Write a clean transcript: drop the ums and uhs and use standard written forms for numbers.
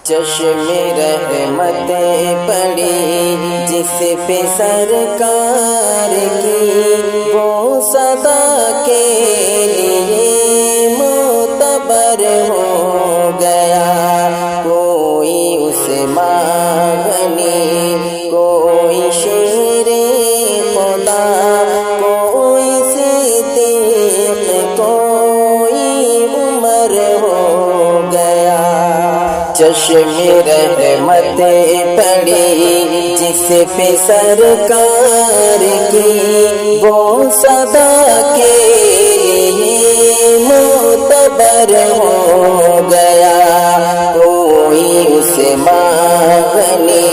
चश्मे रहमत पड़ी जिस पे सरकार की, वो सदा के लिए मोतबर हो गया। कोई उस्मानी, कोई शेरे खुदा, कोई सिद्दीक़, कोई उमर हो गया। चश्मे रहमत पड़ी जिस पे सरकार की, वो सदा के लिए मोतबर हो गया। कोई उस्मानी,